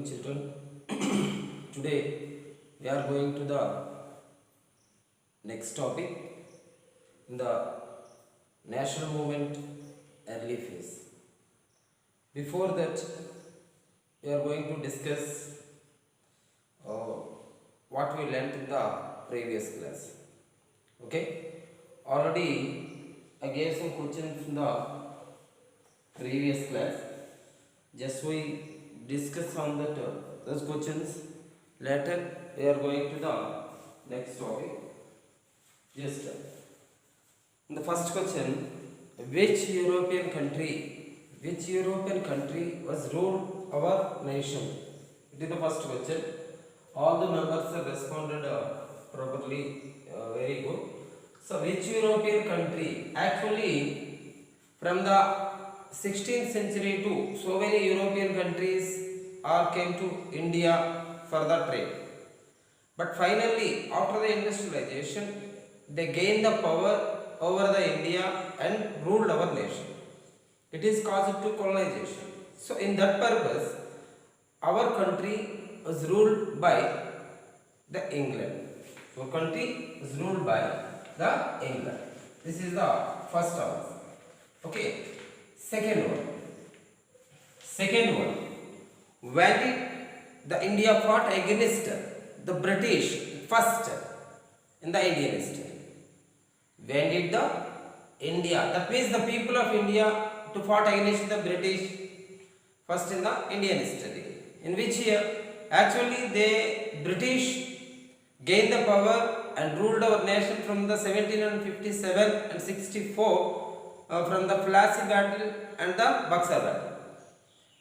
evening, children. Today we are going to the next topic in the national movement early phase. Before that, we are going to discuss what we learnt in the previous class. Okay, already I gave some questions in the previous class. Just we discuss on that those questions. Later we are going to the next topic. Just in the first question, which European country was ruled our nation? It is the first question. All the members have responded properly. Very good. So which European country? Actually, from the 16th century to so many European countries came to India for the trade. But finally, after the industrialization, they gained the power over the India and ruled our nation. It is caused to colonization. So in that purpose, our country was ruled by the England. Our country was ruled by the England. This is the first answer. Okay. Second one. When did the India fought against the British first in the Indian history? When did the India, that means the people of India, to fought against the British first in the Indian history? In which year? Actually, the British gained the power and ruled our nation from the 1757 and 64. From the Plassey battle and the Buxar battle.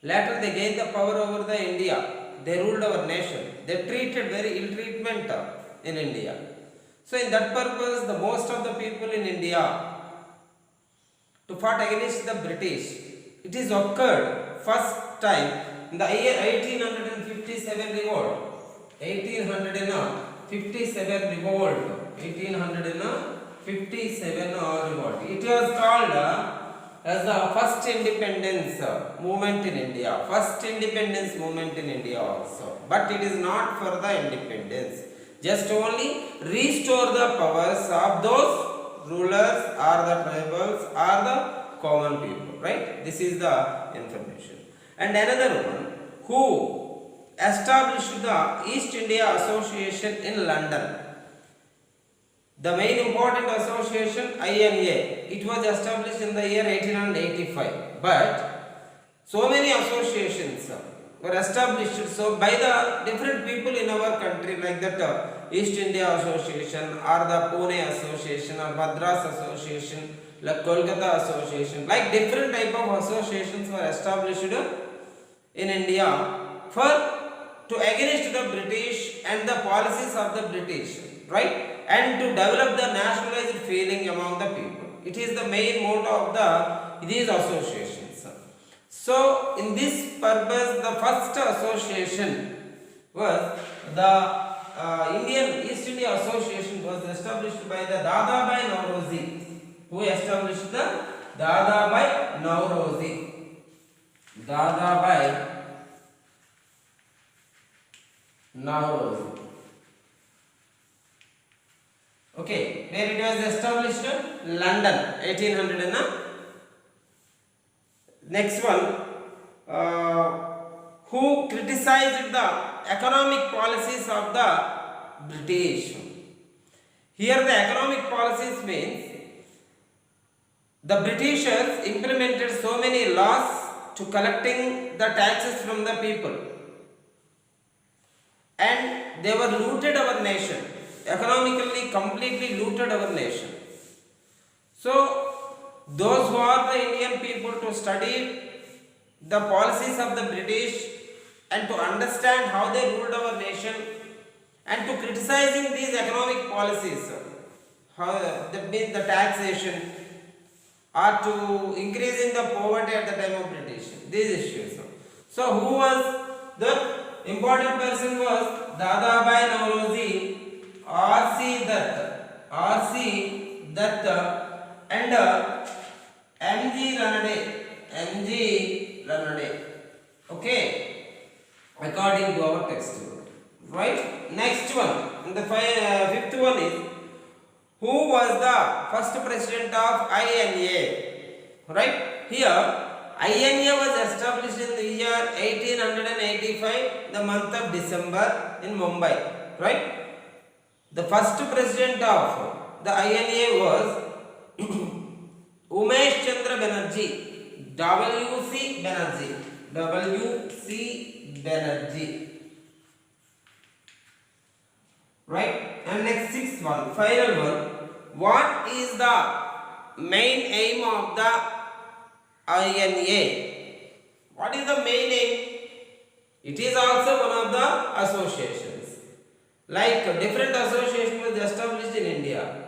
Later they gained the power over the India. They ruled our nation. They treated very ill treatment in India. So in that purpose, the most of the people in India to fight against the British, it is occurred first time in the year 1857 revolt. 1857 revolt. 1857 revolt. It was called as the first independence movement in India. First independence movement in India also. But it is not for the independence. Just only restore the powers of those rulers or the tribals or the common people. Right? This is the information. And another one, who established the East India Association in London? The main important association, INA, it was established in the year 1885. But so many associations were established by the different people in our country, like that East India Association or the Pune Association or Madras Association, like Kolkata Association, like different type of associations were established in India to against the British and the policies of the British, right? And to develop the nationalized feeling among the people. It is the main motto of these associations. So in this purpose, the first association was the Indian East India Association was established by the Dadabhai Nauroji. Who established the Dadabhai Nauroji? Dadabhai Nauroji. Okay, where it was established? London, 1800. Next one, who criticized the economic policies of the British? Here the economic policies means the Britishers implemented so many laws to collecting the taxes from the people, and they were looted our nation. Economically completely looted our nation. So those who are the Indian people to study the policies of the British and to understand how they ruled our nation and to criticizing these economic policies, how that means the taxation or to increasing the poverty at the time of British, these issues. So who was the important person? Was Dadabhai Nauroji, R.C. Dutt and M.G. Ranade. Okay. according to our textbook. Right? Next one, the fifth one is, who was the first president of INA? Right? Here, INA was established in the year 1885, the month of December in Mumbai. Right? The first president of the INA was Umesh Chandra Banerjee, W.C. Banerjee, W.C. Banerjee. Right? And next sixth one, final one. What is the main aim of the INA? What is the main aim? It is also one of the associations. Like different association was established in India.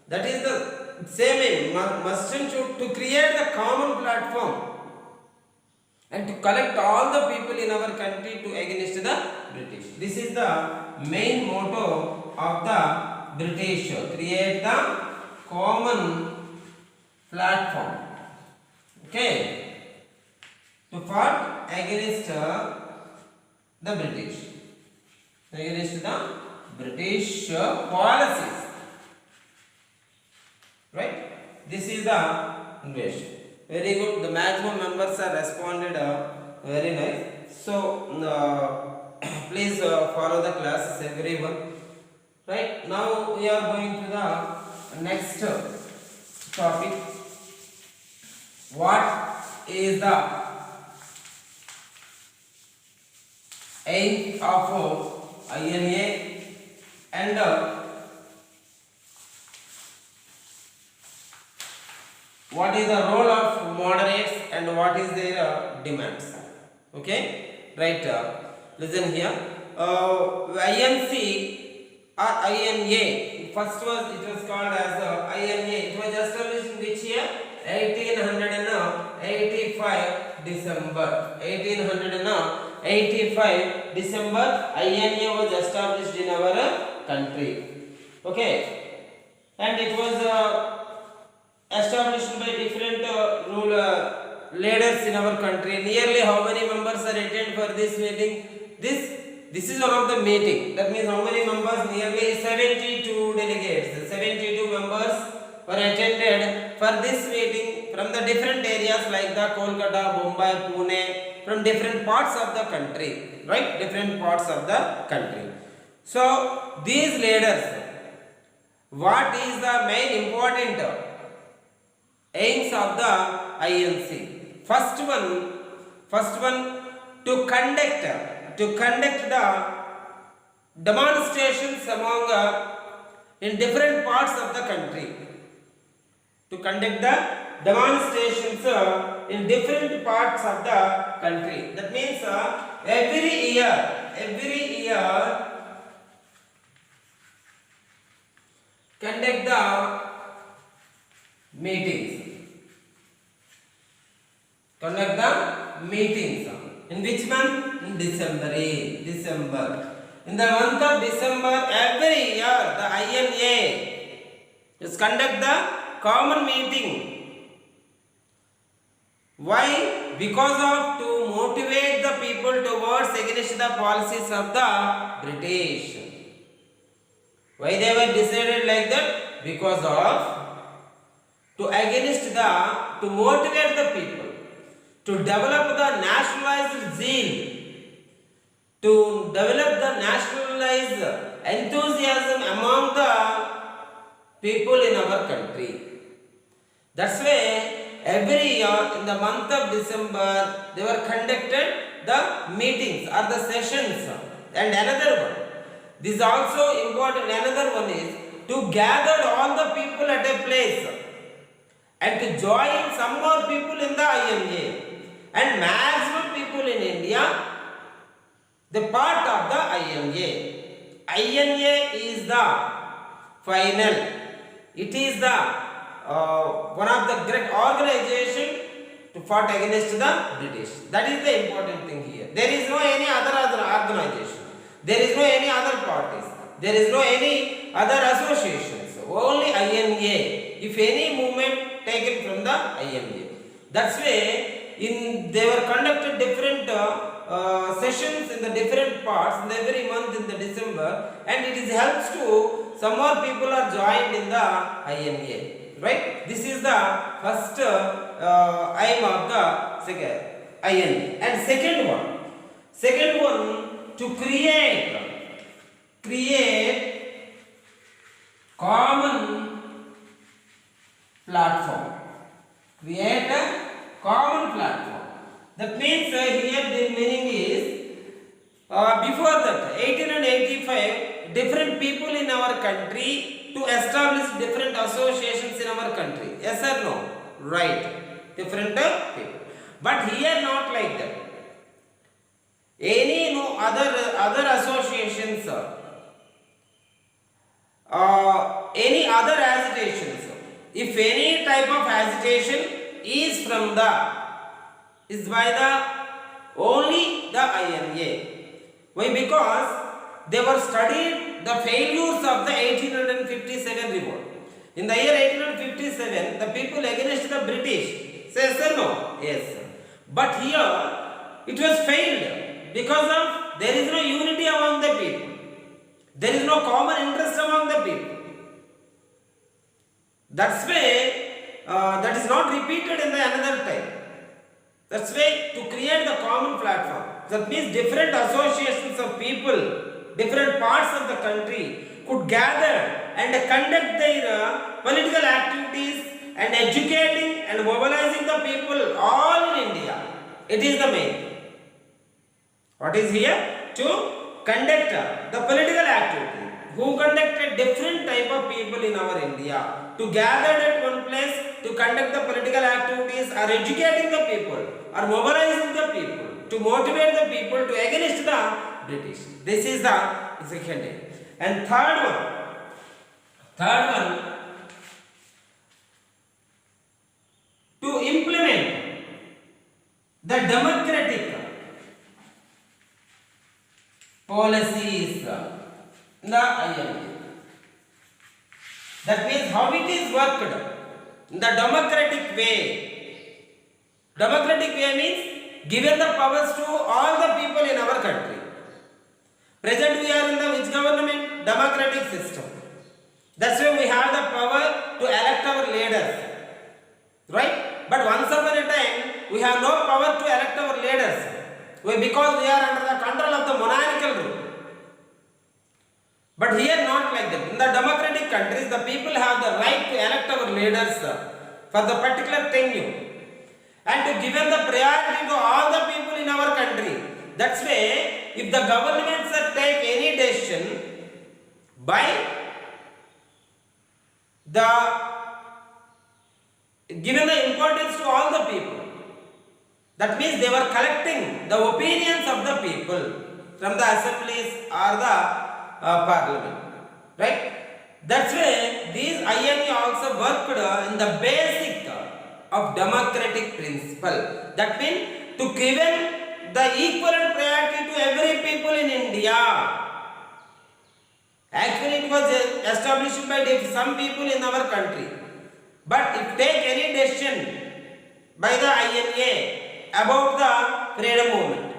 That is the same aim, must and should, to create the common platform and to collect all the people in our country to against the British. This is the main motto of the British, create the common platform, okay, to fight against the British policies. Right? This is the invasion. Very good. The maximum members are responded very nice. So please follow the classes, everyone. Right? Now we are going to the next topic. What is the aim of INA and what is the role of moderates and what is their demands? Okay, right. Listen here. INC or INA. First was it was called as INA. It was established in which year? 1885 December. 1885 December. INA was established in our country. Okay, and it was established by different leaders in our country. Nearly how many members are attended for this meeting? This is one of the meeting. That means how many members? Nearly 72 delegates. 72 members were attended for this meeting from the different areas like the Kolkata, Mumbai, Pune, from different parts of the country. Right? Different parts of the country. So these leaders, what is the main important aims of the INC? First one, to conduct the demonstrations among in different parts of the country. To conduct the demonstrations in different parts of the country. That means every year conduct the meetings. Conduct the meetings. In which month? In December. In the month of December, every year the INA is conduct the common meeting. Why? Because of to motivate the people towards against the policies of the British. Why they were decided like that? Because of to motivate the people to develop the nationalized zeal, to develop the nationalized enthusiasm among the people in our country. That's why every year in the month of December they were conducted the meetings or the sessions. And another one, this is also important, another one is to gather all the people at a place and to join some more people in the INA. And maximum people in India, the part of the INA. INA is the final. It is the one of the great organization to fight against the British. That is the important thing here. There is no any other organization. There is no any other parties. There is no any other associations. Only INA. If any movement taken from the INA. That's why they were conducted different sessions in the different parts in the every month in the December, and it is helps to some more people are joined in the INA, right? This is the first aim of the second INA. And second one to create common platform. Create a common platform. That means here the meaning is before that 1885 different people in our country to establish different associations in our country. Yes or no? Right. Different people. But here not like that. Any no other associations, any other agitations. If any type of agitation is by the only the INA. Why? Because they were studied the failures of the 1857 revolt. In the year 1857, the people against the British. Say yes or no? Yes. But here it was failed because of there is no unity among the people. There is no common interest among the people. That's why that is not repeated in the another time. That's why to create the common platform. That means different associations of people, different parts of the country could gather and conduct their political activities and educating and mobilizing the people all in India. It is the main thing. What is here? To conduct the political activity. Who conducted different type of people in our India to gather at one place to conduct the political activities, are educating the people, are mobilizing the people, to motivate the people to against the British. This is the second aim. And third one, to implement the democratic policies in the INA. That means how it is worked in the democratic way. Democratic way means given the powers to all the people in our country. Present we are in the which government? Democratic system. That's why we have the power to elect our leaders. Right? But once upon a time, we have no power to elect our leaders. Because we are under the control of the monarchical rule. But here not like that. In the democratic countries, the people have the right to elect our leaders for the particular tenure. And to given the priority to all the people in our country. That's why if the governments take any decision by the given the importance to all the people. That means they were collecting the opinions of the people from the assemblies or the parliament. Right? That's why these INA also worked in the basic of democratic principle. That means to given the equivalent priority to every people in India. Actually it was established by some people in our country. But if take any decision by the INA about the freedom movement,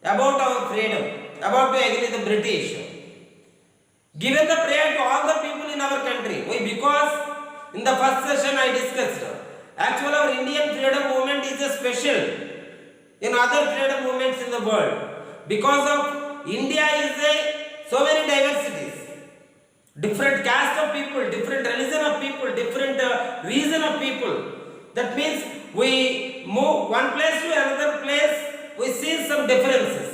about our freedom, about to against the British, given the prayer to all the people in our country. Why? Because in the first session I discussed, actually our Indian freedom movement is a special in other freedom movements in the world. Because of India is so many diversities. Different caste of people, different religion of people, different reason of people. That means we move one place to another place, we see some differences.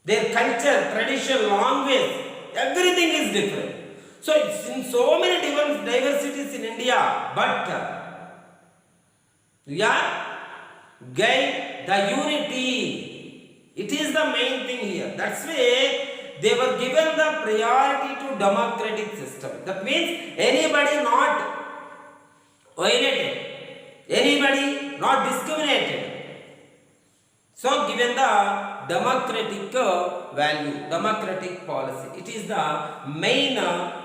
Their culture, tradition, language, everything is different. So it's in so many different diversities in India, but we are gain the unity. It is the main thing here. That's why they were given the priority to democratic system. That means anybody not violated, anybody not discriminated. So given the democratic value, democratic policy, it is the main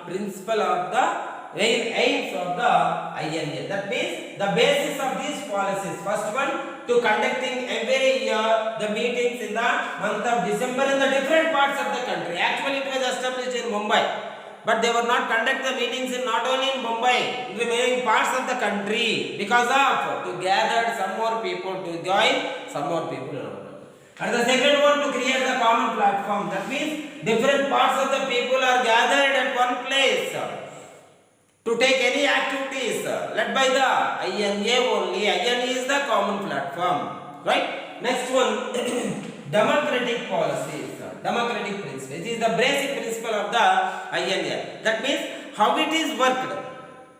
principle of the aims of the INA. That means the basis of these policies. First one, to conducting every year the meetings in the month of December in the different parts of the country. Actually, it was established in Mumbai, but they were not conduct the meetings in not only in Mumbai, in the remaining parts of the country, because of to gather some more people to join, some more people. And the second one, to create the common platform. That means different parts of the people are gathered at one place to take any activities led by the INA only. INA is the common platform, right? Next one, democratic policies, democratic principle. It is the basic principle of the INA. That means how it is worked.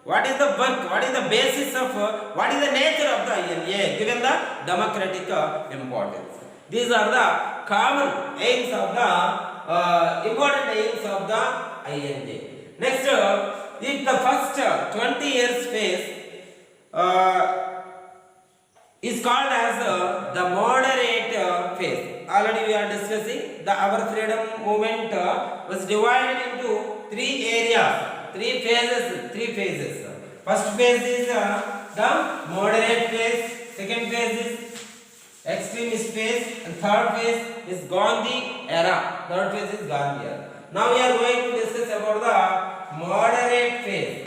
What is the work? What is the basis of? What is the nature of the INA? Given the democratic importance. These are the common aims of the important aims of the INA. Next, if the first 20 years phase is called as the moderate phase. Already we are discussing the our freedom movement was divided into three areas, three phases. First phase is the moderate phase. Second phase is extremist phase, and third phase is Gandhi era. Third phase is Gandhi era. Now we are going to discuss about the moderate phase.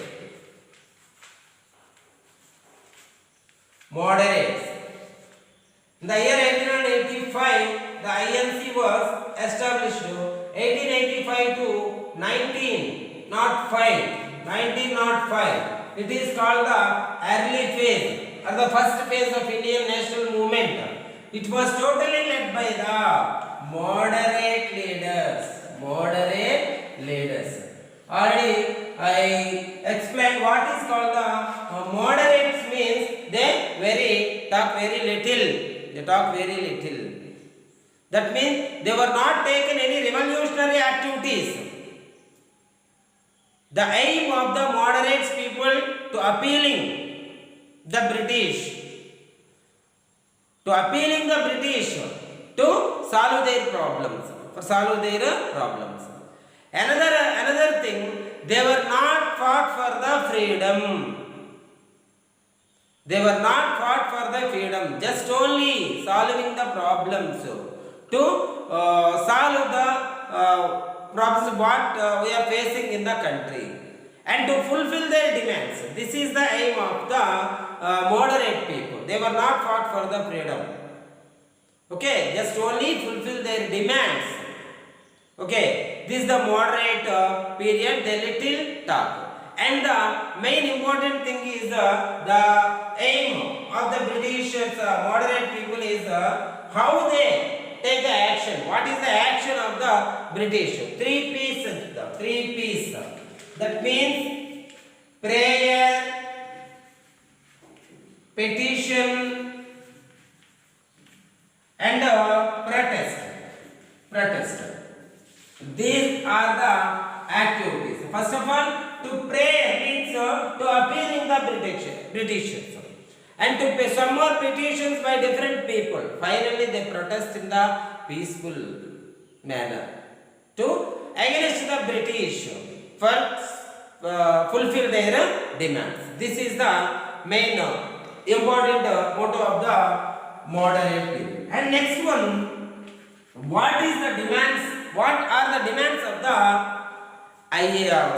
Moderate. In the year 1885, the INC was established. 1885 to 1905. It is called the early phase, or the first phase of Indian national movement. It was totally led by the moderate leaders. Already I explained what is called the moderates means they talk very little. That means they were not taken any revolutionary activities. The aim of the moderates people to appealing the British to solve their problems. Another thing, they were not fought for the freedom. Just only solving the problems to solve the problems what we are facing in the country and to fulfill their demands. This is the aim of the moderate people. They were not fought for the freedom. Okay, just only fulfill their demands. Okay, this is the moderate period, the little talk. And the main important thing is the aim of the British moderate people is how they take the action. What is the action of the British? Three P's. That means prayer, petition, and protest. These are the activities. First of all, to pray means to appeal in the British. And to pay some more petitions by different people. Finally, they protest in the peaceful manner to against the British for fulfill their demands. This is the main important motto of the moderate period. And next one, what are the demands of the INA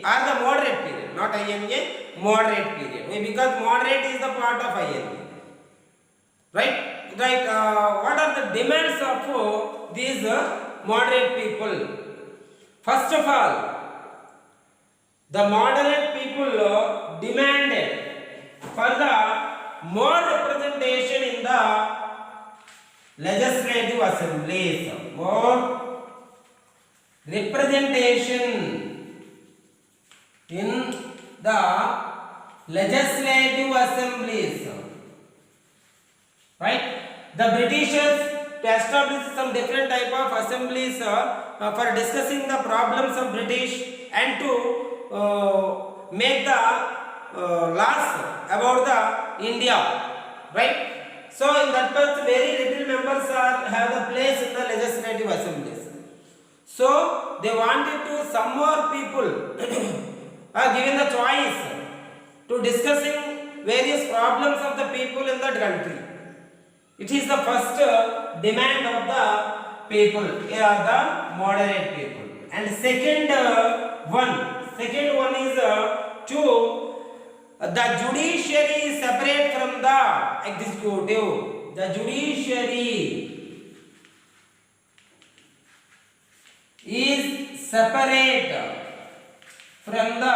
or the moderate period, not INA, moderate period. Because moderate is the part of INA. Right? What are the demands of these moderate people? First of all, the moderate people demanded for the more representation in the legislative assemblies. More representation in the legislative assemblies. Right? The Britishers to establish some different type of assemblies for discussing the problems of British and to make the laws about the India. Right? So in that part, very little members have the place in the legislative assemblies. So they wanted to some more people are given the choice to discussing various problems of the people in that country. It is the first demand of the people, the moderate people. And second one is to the judiciary is separate from the executive. The judiciary is separate from the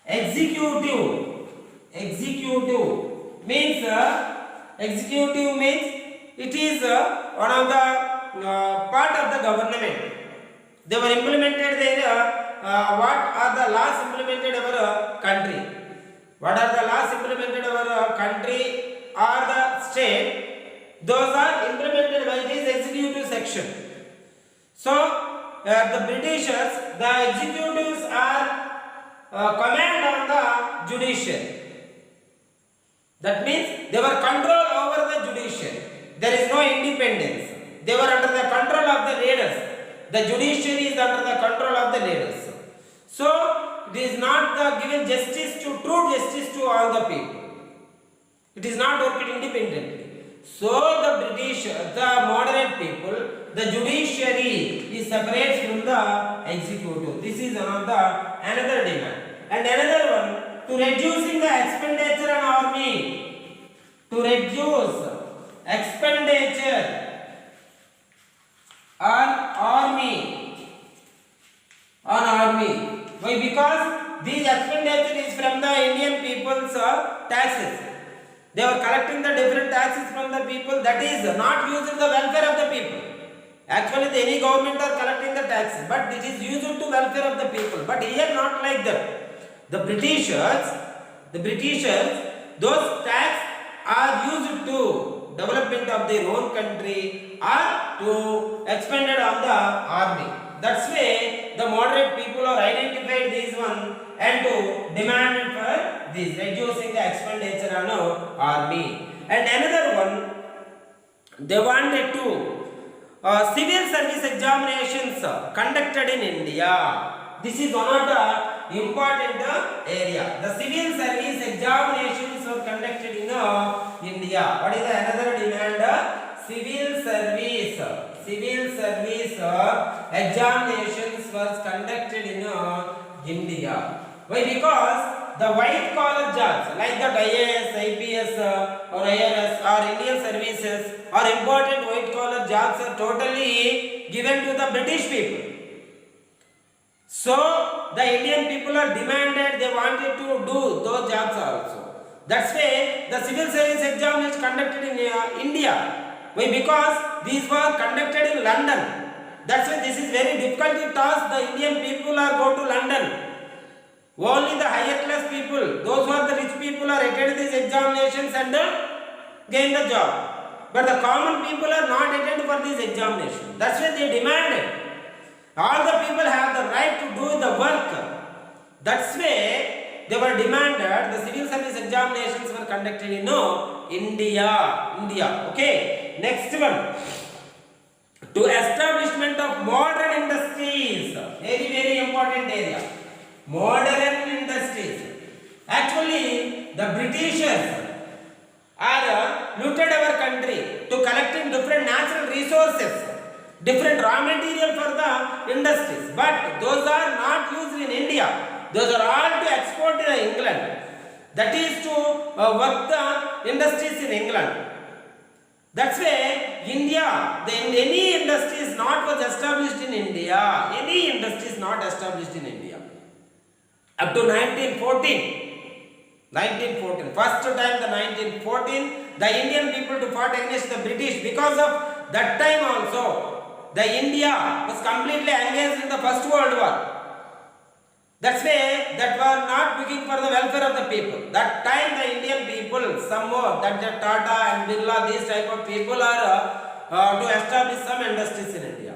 executive. Executive means it is one of the part of the government. They were implemented there. What are the laws implemented in our country? What are the laws implemented in our country or the state? Those are implemented by this executive section. So the Britishers, the executives are command on the judiciary. That means they were control over the judiciary. There is no independence. They were under the control of the leaders. The judiciary is under the control of the leaders. So it is not the given justice to true justice to all the people. It is not working independently. So the British, the moderate people, the judiciary is separate from the executive. This is another demand. And another one, to reducing the expenditure on army. To reduce expenditure on army. Why? Because these expenditure is from the Indian people's taxes. They were collecting the different taxes from the people. That is not used in the welfare of the people. Actually, any government are collecting the taxes, but it is used to welfare of the people. But here not like that. The Britishers, those tax are used to development of their own country or to expanded on the army. That's why the moderate people are identified this one and to demand for this, reducing the expenditure on army. And another one, they wanted to civil service examinations conducted in India. This is one of the important area. The civil service examinations were conducted in India. What is the another demand? Civil service examinations was conducted in India. Why? Because the white collar jobs like the IAS, IPS or IRS or Indian services or important white collar jobs are totally given to the British people. So the Indian people are demanded, they wanted to do those jobs also. That's why the civil service exam is conducted in India. Why? Because these were conducted in London. That's why this is very difficult task. The Indian people are go to London. Only the higher class people, those who are the rich people, are attended these examinations and gain the job. But the common people are not attended for these examinations. That's why they demanded. All the people have the right to do the work. That's why they were demanded. The civil service examinations were conducted in India. Okay. Next one. To establishment of modern industries. Very, very important area. Modern industries. Actually, the Britishers are looted our country to collecting different natural resources, different raw material for the industries. But those are not used in India. Those are all to export to England. That is to work the industries in England. That's why India, any industry is not was established in India. Any industry is not established in India. Up to 1914. First time the 1914, the Indian people to fought against the British. Because of that time also, the India was completely engaged in the First World War. That's why that were not looking for the welfare of the people. That time the Indian people, some more, that the Tata and Birla, these type of people are to establish some industries in India.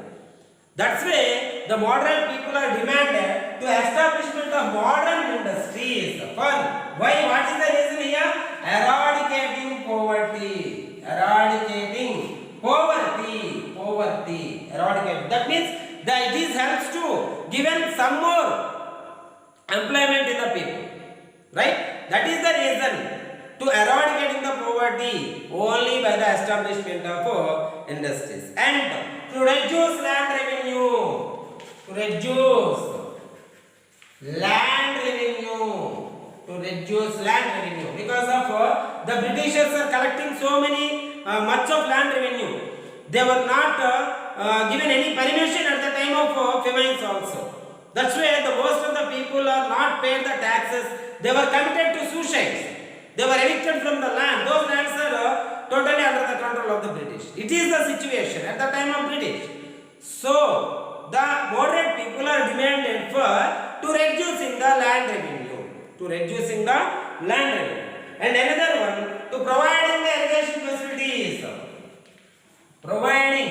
That's why the modern people are demanded to establishment of modern industries. Why? What is the reason here? Eradicating poverty. Eradicate. That means that this helps to given some more employment in the people, right? That is the reason to eradicating the poverty only by the establishment of industries and to reduce land revenue. To reduce land revenue. To reduce land revenue because of the Britishers are collecting so many much of land revenue. They were not given any permission at the time of famines also. That's why the most of the people are not paid the taxes. They were committed to suicides. They were evicted from the land. Those lands are totally under the control of the British. It is the situation at the time of British. So the moderate people are demanded for to reducing the land revenue. To reducing the land revenue. And another one to providing the irrigation facilities. Providing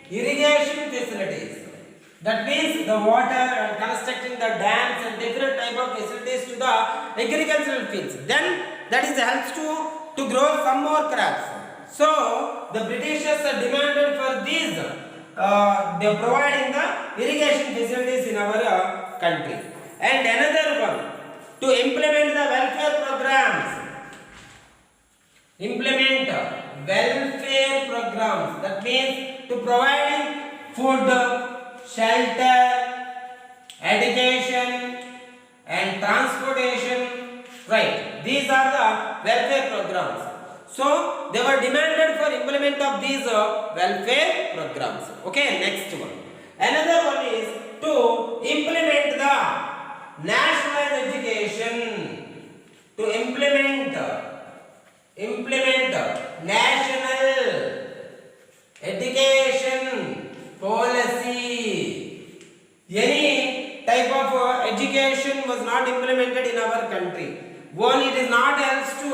irrigation facilities. That means the water and constructing the dams and different type of facilities to the agricultural fields. Then that is helps to grow some more crops. So the Britishers are demanded for these. They are providing the irrigation facilities in our country. And another one to implement the welfare programs. Implement welfare programs. That means to providing food, shelter, education and transportation. Right. These are the welfare programs. So they were demanded for implement of these welfare programs. Okay, next one. Another one is to implement the national education. To implement national education policy. Any type of education was not implemented in our country. One, it is not helps to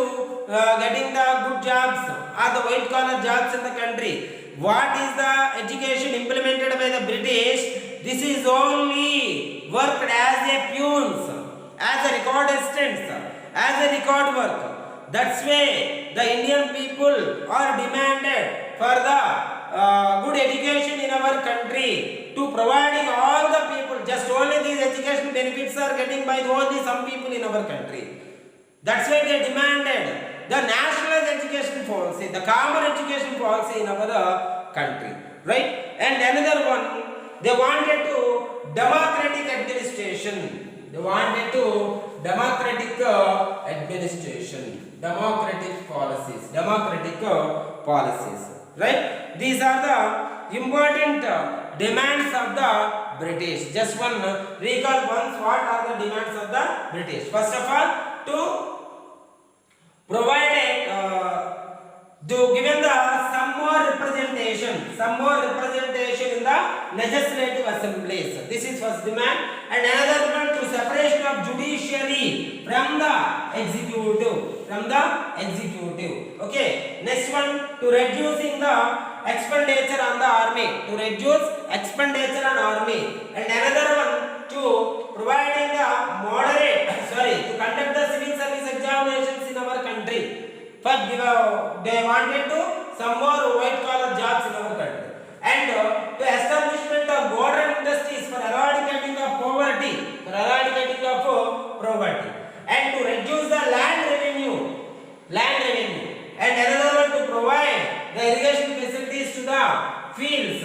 getting the good jobs or the white collar jobs in the country. What is the education implemented by the British? This is only worked as a peons, as a record assistants, as a record work. That's why the Indian people are demanded for the good education in our country to providing all the people. Just only these education benefits are getting by only some people in our country. That's why they demanded the national education policy, the common education policy in our country, right? And another one, they wanted to democratic administration. They wanted to democratic administration, democratic policies, right? These are the important demands of the British. Just one recall once what are the demands of the British. First of all, to provide given the some more representation in the legislative assemblies. This is first demand. And another one, to separation of judiciary from the executive. Okay. Next one, to reducing the expenditure on the army. And another one, to providing the to conduct the civil service examinations in our country. But they wanted to some more white collar jobs in our country. And to establishment of modern industries for eradicating of poverty. And to reduce the land revenue. And another one, to provide the irrigation facilities to the fields.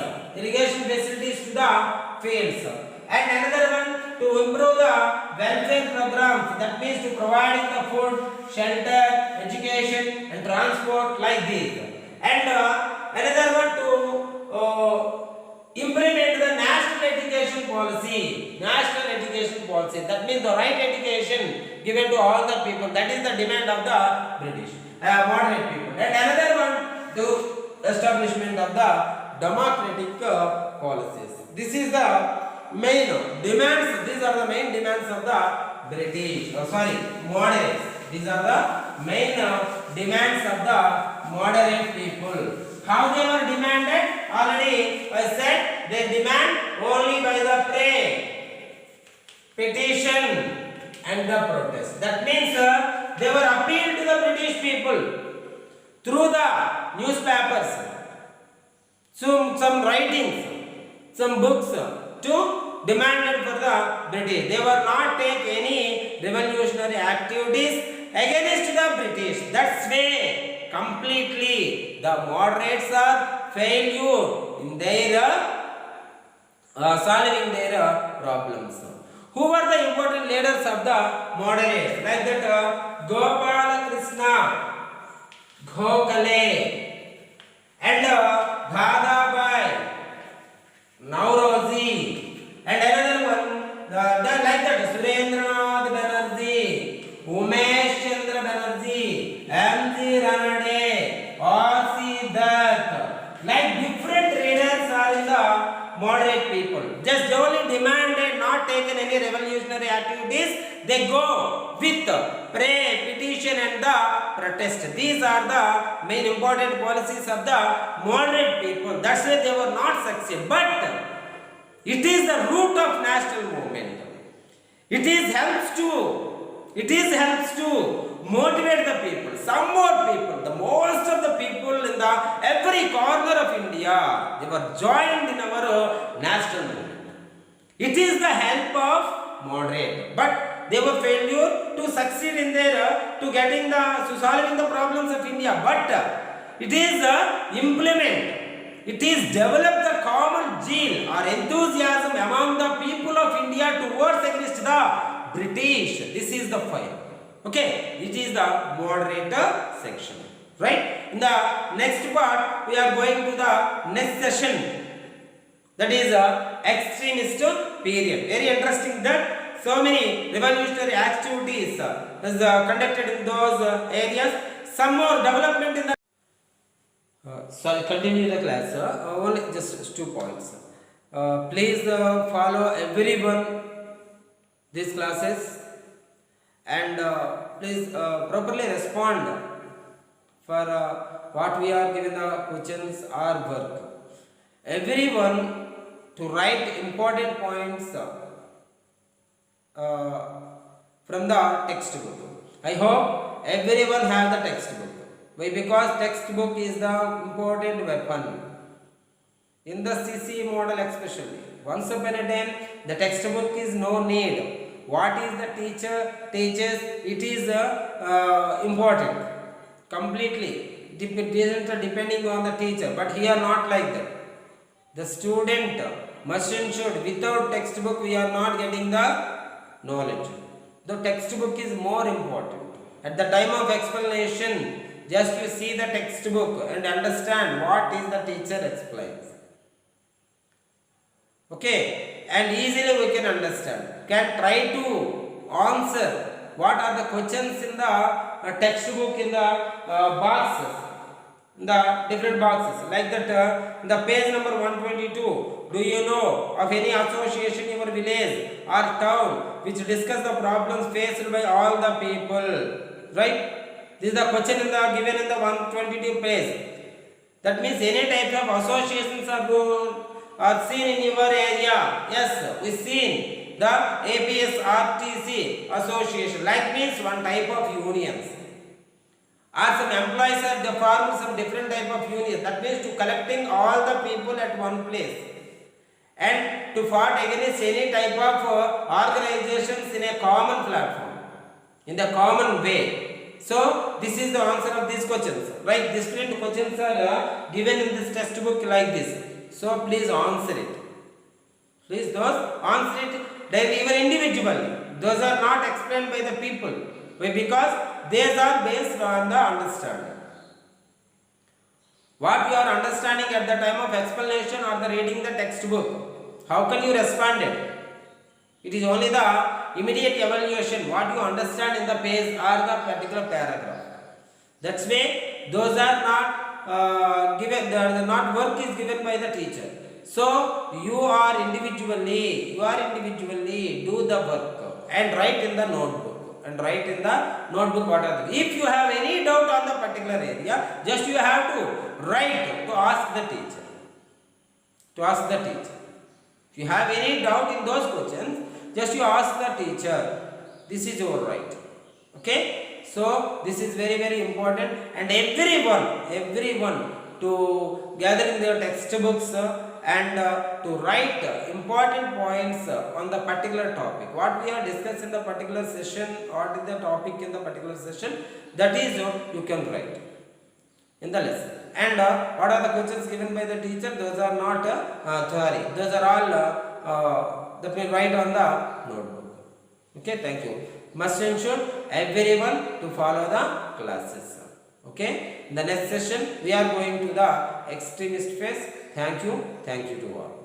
And another one, to improve the welfare programs. That means to providing the food, shelter, education and transport like this. And another one, to implement the national education policy. That means the right education given to all the people. That is the demand of the British moderate people. And another one, to establishment of the democratic policies. This is the main demands. These are the main demands of the British. Moderates. These are the main demands of the moderate people. How they were demanded? Already I said they demand only by the prayer, petition and the protest. That means they were appealed to the British people through the newspapers, some writings, some books to demanded for the British. They were not take any revolutionary activities against the British. That's way completely the moderates are failure in their solving their problems. Who were the important leaders of the moderates? Like that Gopala Krishna Gokhale and Dadabhai Nauroji, and another one, like that Surendranath Banerjee, Umesh Chandra Banerjee, M.G. Ranade, R.C. Dutt. Like different leaders are in the moderate people. Just only demanded, not taken any revolutionary activities. They go with pray, petition and the protest. These are the main important policies of the moderate people. That's why they were not succeed. But it is the root of national movement. It is helps to motivate the people. Some more people, the most of the people in the every corner of India, they were joined in our national movement. It is the help of moderate, but they were failure to succeed in their to solving the problems of India. But it is implement. It is develop the common zeal or enthusiasm among the people of India towards against the British. This is the fire. Okay, it is the moderator section. Right? In the next part, we are going to the next session. That is extremist period. Very interesting that so many revolutionary activities is conducted in those areas. Some more development in the continue the class. Only just 2 points. Please follow everyone these classes and please properly respond for what we are given the questions or work. Everyone to write important points from the textbook. I hope everyone have the textbook. Why? Because textbook is the important weapon in the CC model especially. Once upon a time, the textbook is no need. What is the teacher teaches, it is important completely. Depending on the teacher. But here not like that. The student must ensure without textbook we are not getting the knowledge. The textbook is more important. At the time of explanation, just you see the textbook and understand what is the teacher explains. Okay, and easily we can understand. Can try to answer what are the questions in the textbook in the boxes, in the different boxes. Like that, the page number 122. Do you know of any association in your village or town which discuss the problems faced by all the people? Right? This is the question in the given in the 122 page. That means any type of associations are seen in your area. Yes, we seen the APSRTC association. Like means one type of unions. Or some employees are the form some different type of unions. That means to collecting all the people at one place and to fight against any type of organizations in a common platform, in the common way. So this is the answer of these questions. Right? Different questions are given in this textbook like this. So please answer it. Please those answer it even individually. Those are not explained by the people. Why? Because these are based on the understanding. What you are understanding at the time of explanation or the reading the textbook. How can you respond it? It is only the immediate evaluation, what you understand in the page or the particular paragraph. That's why those are not given, not work is given by the teacher. So you are individually do the work and write in the notebook. What are the, if you have any doubt on the particular area, just you have to write to ask the teacher. If you have any doubt in those questions, just you ask the teacher. This is your right. Okay? So this is very, very important, and everyone to gather in their textbooks and to write important points on the particular topic. What we have discussed in the particular session, what is the topic in the particular session, that is you can write in the lesson. And what are the questions given by the teacher? Those are not theory. Those are all that we write on the notebook. Okay, thank you. Must ensure everyone to follow the classes. Okay, in the next session we are going to the extremist phase. Thank you to all.